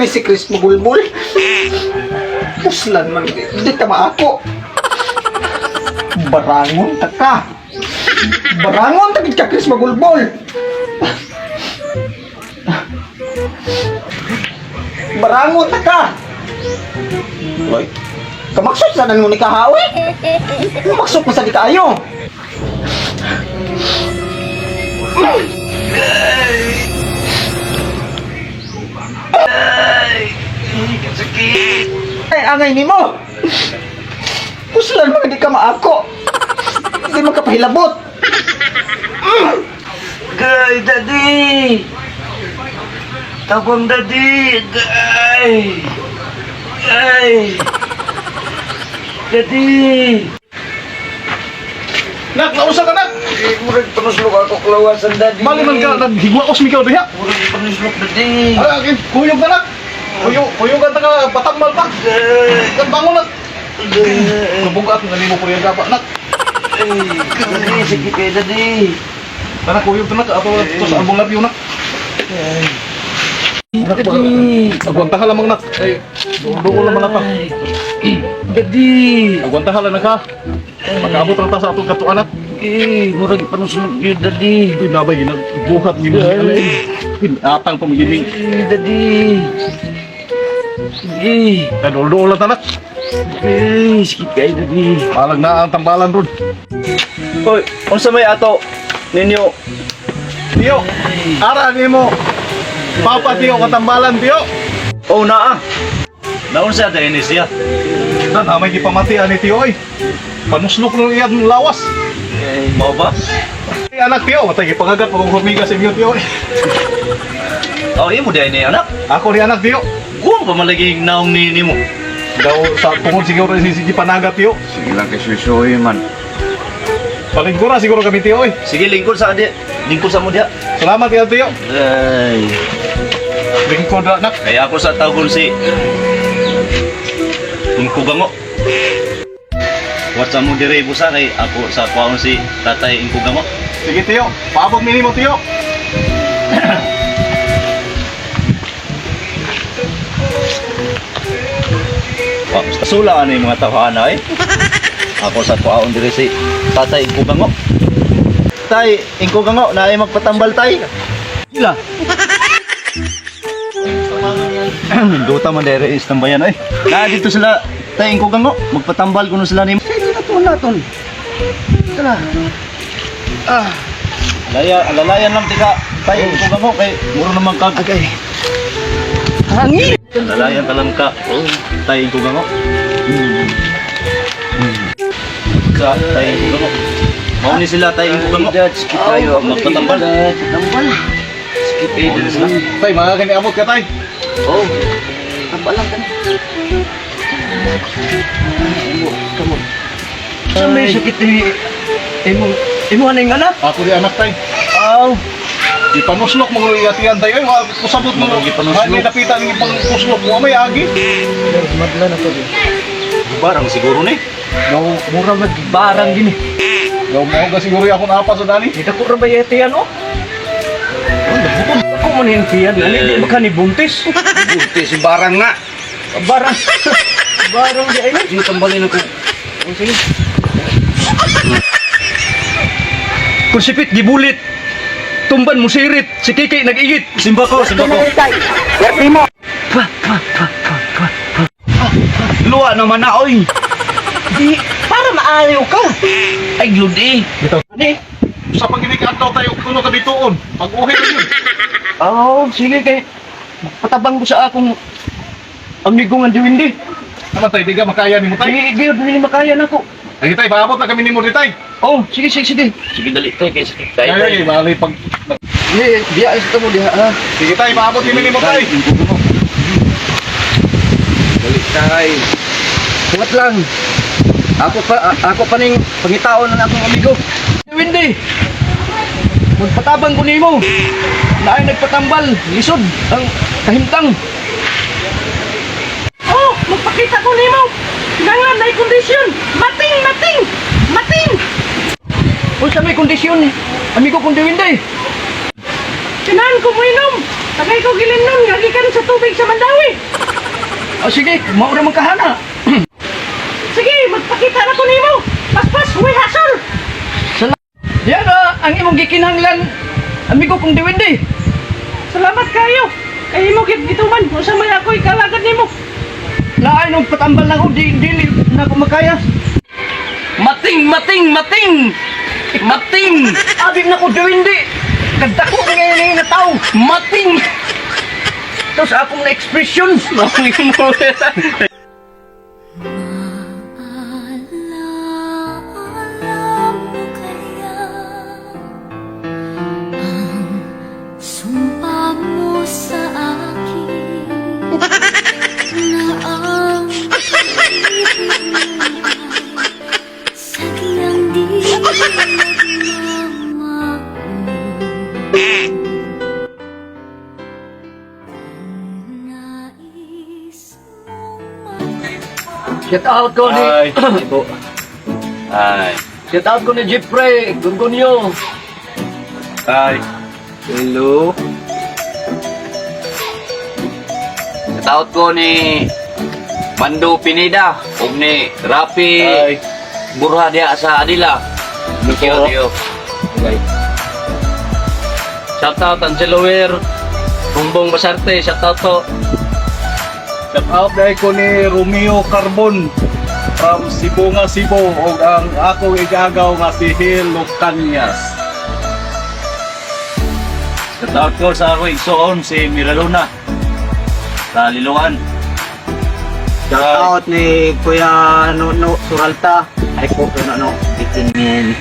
may si Chris magulbul. Puslan man, di tama ako. Barangon ta ka. Barangon ta ka Chris magulbul. Barangon ta ka. Hoy. Kamaksot sa nang ni kahawi. Kamaksot mo sa di kaayo. Sakit. Ay, angay ni mo. Puslan mo, hindi ka maako. Hindi mo kapahilabot. Gay, daddy. Tabang daddy. Gay. Gay. Daddy. Nak, nausa ka nak. Murag panuslok ako kulawasan daddy. Mali man ka, naghigwaos mi ka diha. Murag panuslok daddy. Ay, akin, kuyog ka nak. Kuyog ka ka, patambal pa. Kan bangon nak. Kabugat nga ni mo kuyog ka pa nak. Daddy, sakit kay daddy. Kana kuyog ka nak, ato tos albong labyo nak. Daddy. Agwanta ka lamang nak. Ay, doon naman na pa. Daddy. Agwanta ka lang ka. Magkaabot ang ta sa atong katuan nak. Murag panuslok yun daddy. Uy, nabay, nagbuhat ni mo. Pinatang pamigibing. Daddy. Sige. Kadol-dol na tanak. Sakit kay daddy. Palag na ang tambalan ron. Hoy, unsa may ato ninyo? Tiyo, ara ni mo. Papa tiyo, katambalan tiyo. Oh naa. Naon sa din siya? Dan, amay gipamati ani tiyo ay. Panuslok nung iyang lawas. Mao ba? Ay, anak tiyo, matay gipangagat pag humiga sa inyo tiyo ay. Oh, imo day ni anak. Ako ni anak tiyo. Kung pa malaging naong ni mo. Daw sa tungod siguro si panagat tiyo. Sige lang kay susuy man. Palingkura siguro kami tiyo ay. Sige lingkod sa adi. Lingkod sa mo diha. Salamat yan tiyo. Ay. Lingkod na anak. Kaya ako sa tawgon si Ingkugango. Wat sa mo dire busa kay ako sa kuwaon si Tatay Ingkugango. Sige tiyo, paabot minimo tiyo. Basta sula ano yung mga tawhana eh. Ako sa kuwaon dire si Tatay Ingkugango. Tay, Ingkugango, na ay magpatambal tay. Sila. Duta man dire is tambayan ay. Na dito sila Tay Ingkugango, magpatambal kuno sila nimo. Sige naton. Tara. Alalayan lang tika Tay Ingkugango kay muro naman kag. Agay. Hangin. Alalayan ka lang ka. Tay Ingkugango. Sa Tay Ingkugango. Mao ni sila Tay Ingkugango. Sakit tayo. Magpatambal. Tambal. Sakit kay Dito sila. Tay, mga kaniabot ka tay. Oh. Tambal lang ka na. Kamu. May sakit ni imo aning anak. Ako di anak tay. Aw. Ipanuslok mo ng iyatian tayo. Ay, kusabot mo. Ipanuslok. Ay, napitan ng ipanuslok mo. May agi. Madla na to. Barang siguro ni. Daw mura mag barang gini. Daw mo ka siguro ako napa sa dani. Kita ko ra ba yete ano? Ako man yung tiyan. Ano di ba ka ni buntis? Buntis si barang nga. Barang. Barang di ay. Sige, tambalin ako. Oh, sige. Kusipit gibulit. Tumban mo sirit. Si Kiki nag-igit. Simba ko. Luwa naman na oy. Di para maayaw ka. Ay gludi. Dito. Ani? Sa pagkinikataw tayo, kuno ka ditoon. Pag-uhi na yun. Oh, sige kay patabang ko sa akong amigo nga diwindi. Naman tayo, di ka makaya ni mo tayo. Sige, gayud dili makayan ako. Ay, tay, paabot na kami ni mo di tay. Oh, sige. Sige dali tay kay sakit tay. Ay, bali pag... Biya ito mo diha ha. Sige tay, paabot din ni mo tay. Balik tay. Kumat lang. Ako pa ning pangitaon ng akong amigo. Diwindi. Magpatabang ko nimo. Naay nagpatambal, lisod ang kahimtang. Oh, magpakita ko nimo. Kailangan na kondisyon. Mating. Kung sa may kondisyon, amigo kong diwindi. Kailangan ko mo inom. Tagay ko gilimnon, nga gikan sa tubig sa Mandawi. O sige, maura man kahana. Sige, magpakita na ko nimo. Paspas, huwag hasol. Yan ang imong gikinahanglan, amigo kong Diwindi. Salamat kayo. Kay mo gid gituman, kung sa may ako'y kalagad nimo. Laay nung patambal na ko, dili na ko makaya. Mating! Abim na ko Diwindi. Kadako ngayon na tao. Mating! Tapos akong na expression. Mating mo. Alam mo kaya ang sumpa mo sa akin na ang pag-ibig ay sadyang di nais mong Shout out ko ni... Ay, ito. Ay. Shout out ko ni Jeffrey Gungunyo. Ay. Hello. Shoutout ko ni Mando Pineda ug ni Rapi Ay. Burha diha sa Adila. Mikyo diyo. Okay. Shoutout ang Chelower Bumbong Basarte, shoutout ko. Shout out dahil ko ni Romeo Carbon from Cebu nga Cebu o ang akong igagaw nga si Hil Lucanias. Shout out ko sa akong igsoon si Miraluna sa Liloan. Shout out ni Kuya Nuno Suralta. Ay ko Kuya Nuno. Itingin.